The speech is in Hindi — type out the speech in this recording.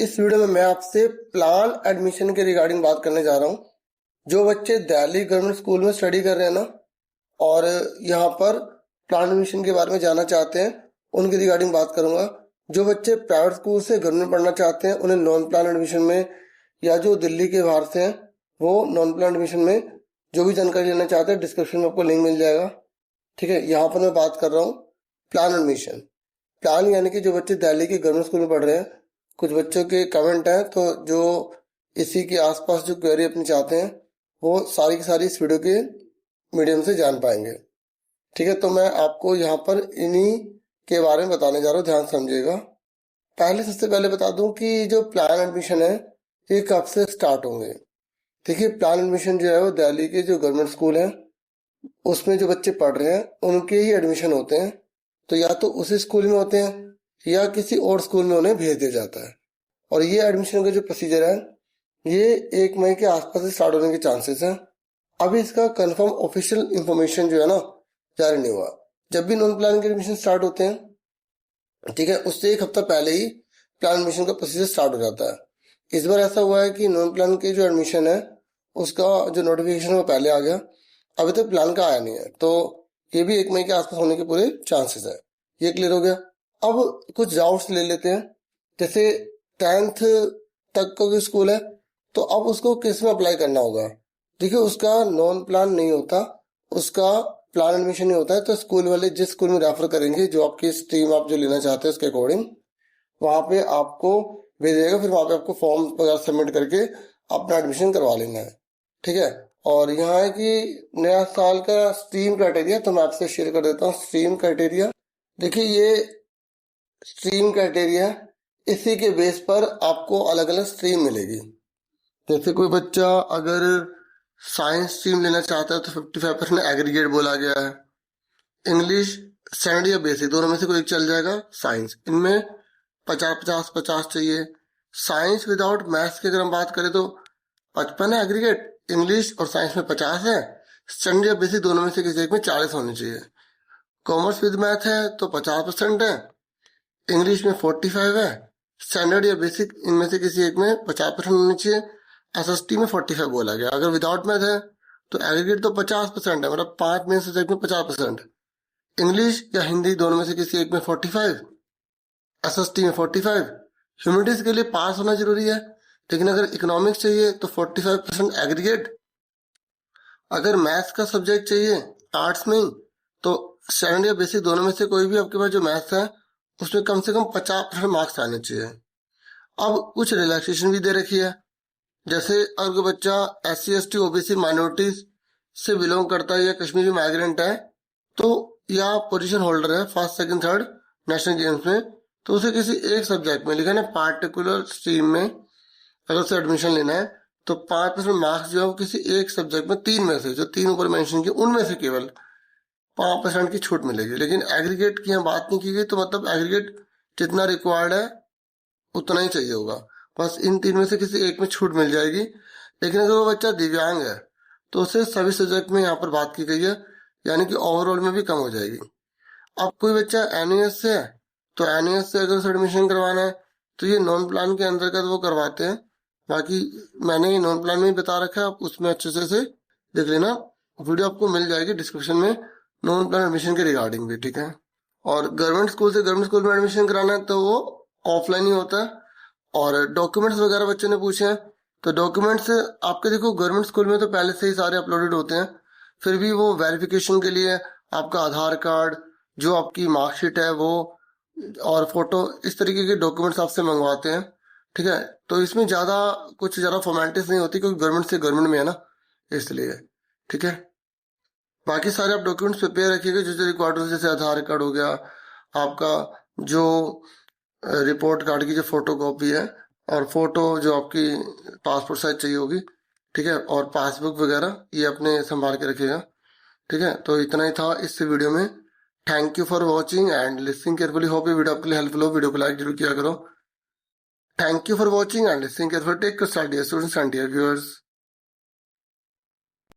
इस वीडियो में मैं आपसे प्लान एडमिशन के रिगार्डिंग बात करने जा रहा हूँ। जो बच्चे दिल्ली गवर्नमेंट स्कूल में स्टडी कर रहे हैं ना, और यहाँ पर प्लान एडमिशन के बारे में जानना चाहते हैं, उनके रिगार्डिंग बात करूंगा। जो बच्चे प्राइवेट स्कूल से गवर्नमेंट पढ़ना चाहते हैं, उन्हें नॉन प्लान एडमिशन में, या जो दिल्ली के बाहर से हैं वो नॉन प्लान एडमिशन में जो भी जानकारी लेना चाहते हैं, डिस्क्रिप्शन में आपको लिंक मिल जाएगा। ठीक है, यहाँ पर मैं बात कर रहा हूँ प्लान एडमिशन। प्लान यानी कि जो बच्चे दिल्ली के गवर्नमेंट स्कूल में पढ़ रहे हैं, कुछ बच्चों के कमेंट हैं, तो जो इसी के आसपास जो क्वेरी अपनी चाहते हैं वो सारी की सारी इस वीडियो के मीडियम से जान पाएंगे। ठीक है, तो मैं आपको यहाँ पर इन्हीं के बारे में बताने जा रहा हूँ, ध्यान समझिएगा। सबसे पहले बता दूं कि जो प्लान एडमिशन है ये कब से स्टार्ट होंगे। देखिए, प्लान एडमिशन जो है वो दिल्ली के जो गवर्नमेंट स्कूल हैं उसमें जो बच्चे पढ़ रहे हैं उनके ही एडमिशन होते हैं। तो या तो उसी स्कूल में होते हैं या किसी और स्कूल में उन्हें भेज दिया जाता है। और ये एडमिशन का जो प्रोसीजर है ये 1 मई के आसपास से स्टार्ट होने के चांसेस हैं। अभी इसका कंफर्म ऑफिशियल इंफॉर्मेशन जो है ना जारी नहीं हुआ। जब भी नॉन प्लान के एडमिशन स्टार्ट होते हैं, ठीक है, उससे 1 हफ्ता पहले ही प्लान एडमिशन का प्रोसीजर स्टार्ट हो जाता है। इस बार ऐसा हुआ है कि नॉन प्लान के जो एडमिशन है उसका जो नोटिफिकेशन वो पहले आ गया, अभी तक प्लान का आया नहीं है। तो ये भी 1 मई के आसपास होने के पूरे चांसेस है। ये क्लियर हो गया। अब कुछ डाउट्स ले लेते हैं। जैसे 10th तक का कोई स्कूल है तो अब उसको किस में अप्लाई करना होगा। देखिए, उसका नॉन प्लान नहीं होता, उसका प्लान एडमिशन नहीं होता है। तो स्कूल वाले जिस स्कूल में रेफर करेंगे, जो आपकी स्ट्रीम आप जो लेना चाहते हैं उसके अकॉर्डिंग, वहां पे आपको भेजेगा। फिर वहां पे आपको फॉर्म वगैरह सबमिट करके अपना एडमिशन करवा लेना है। ठीक है, और यहाँ है कि नया साल का स्ट्रीम क्राइटेरिया, तो मैं आपसे शेयर कर देता हूँ स्ट्रीम क्राइटेरिया। देखिए, ये स्ट्रीम क्राइटेरिया, इसी के बेस पर आपको अलग अलग स्ट्रीम मिलेगी। जैसे कोई बच्चा अगर साइंस स्ट्रीम लेना चाहता है तो 55% एग्रीगेट बोला गया है। इंग्लिश स्टैंडर्ड या बेसिक दोनों में से कोई एक चल जाएगा। साइंस इनमें 50-50-50 चाहिए। साइंस विदाउट मैथ्स की अगर हम बात करें तो 55 है एग्रीगेट, इंग्लिश और साइंस में 50 है। स्टैंडर्ड या बेसिक दोनों में से किसी एक में 40 होनी चाहिए। कॉमर्स विद मैथ है तो 50% है, इंग्लिश में 45 है, स्टैंडर्ड या बेसिक इनमें से किसी एक में 50% होनी चाहिए। एसएसटी में 45 बोला गया। अगर विदाउट मैथ है तो एग्रीगेट तो 50% है, मतलब 5 मेन सब्जेक्ट में 50%। इंग्लिश या हिंदी दोनों में से किसी एक में 45, एसएसटी में 45। ह्यूमैनिटीज के लिए पास होना जरूरी है, लेकिन अगर इकोनॉमिक्स चाहिए तो 45% एग्रीगेट। अगर मैथ्स का सब्जेक्ट चाहिए आर्ट्स में तो स्टैंडर्ड या बेसिक दोनों में से कोई भी आपके पास जो मैथ्स है उसमें कम से कम 50% मार्क्स आने चाहिए। अब कुछ रिलैक्सेशन भी दे रखी है। जैसे अगर कोई बच्चा SC ST OBC माइनॉरिटीज से बिलोंग करता है या कश्मीरी माइग्रेंट है, तो या पोजीशन होल्डर है first second third national games में, तो उसे किसी एक सब्जेक्ट में लिखा है पार्टिकुलर स्ट्रीम में अगर उसे एडमिशन लेना है तो 5% मार्क्स जो है वो किसी एक सब्जेक्ट में 3 में से, जो 3 ऊपर मेंशन किए उनमें से केवल 5% की छूट मिलेगी। लेकिन एग्रीगेट की यहाँ बात नहीं की गई, तो मतलब एग्रीगेट जितना रिक्वायर्ड है उतना ही चाहिए होगा। बस इन 3 में से किसी एक में छूट मिल जाएगी। लेकिन अगर वो बच्चा दिव्यांग है तो उसे सभी सब्जेक्ट में यहाँ पर बात की गई है, यानी कि ओवरऑल में भी कम हो जाएगी। अब कोई बच्चा NAS से है तो NAS से अगर उसे एडमिशन करवाना है तो ये नॉन प्लान के अंतर्गत वो करवाते हैं। बाकी मैंने नॉन प्लान में ही बता रखा है, आप उसमें अच्छे से देख लेना। वीडियो आपको मिल जाएगी डिस्क्रिप्शन में नॉन प्लान एडमिशन के रिगार्डिंग भी। ठीक है, और गवर्नमेंट स्कूल से गवर्नमेंट स्कूल में एडमिशन कराना है तो वो ऑफलाइन ही होता है। और डॉक्यूमेंट्स वगैरह बच्चे ने पूछे हैं, तो डॉक्यूमेंट्स आपके देखो गवर्नमेंट स्कूल में तो पहले से ही सारे अपलोडेड होते हैं। फिर भी वो वेरिफिकेशन के लिए आपका आधार कार्ड, जो आपकी मार्कशीट है वो, और फोटो, इस तरीके के डॉक्यूमेंट्स आपसे मंगवाते हैं। ठीक है, तो इसमें कुछ ज्यादा फॉर्मेलिटीज नहीं होती, क्योंकि गवर्नमेंट से गवर्नमेंट में है ना, इसलिए। ठीक है, बाकी सारे आप डॉक्यूमेंट्स प्रिपेयर रखिएगा जो रिक्वायर्ड हो, जैसे आधार कार्ड हो गया, आपका जो रिपोर्ट कार्ड की जो फोटो कॉपी है, और फोटो जो आपकी पासपोर्ट साइज चाहिए होगी। ठीक है, और पासबुक वगैरह ये अपने संभाल के रखिएगा। ठीक है, तो इतना ही था इस वीडियो में। Thank you for watching and listening carefully. Hope ये वीडियो आपके लिए हेल्पफुल हो। वीडियो को लाइक जरूर किया करो। Thank you for watching and listening carefully. Take care students and dear viewers.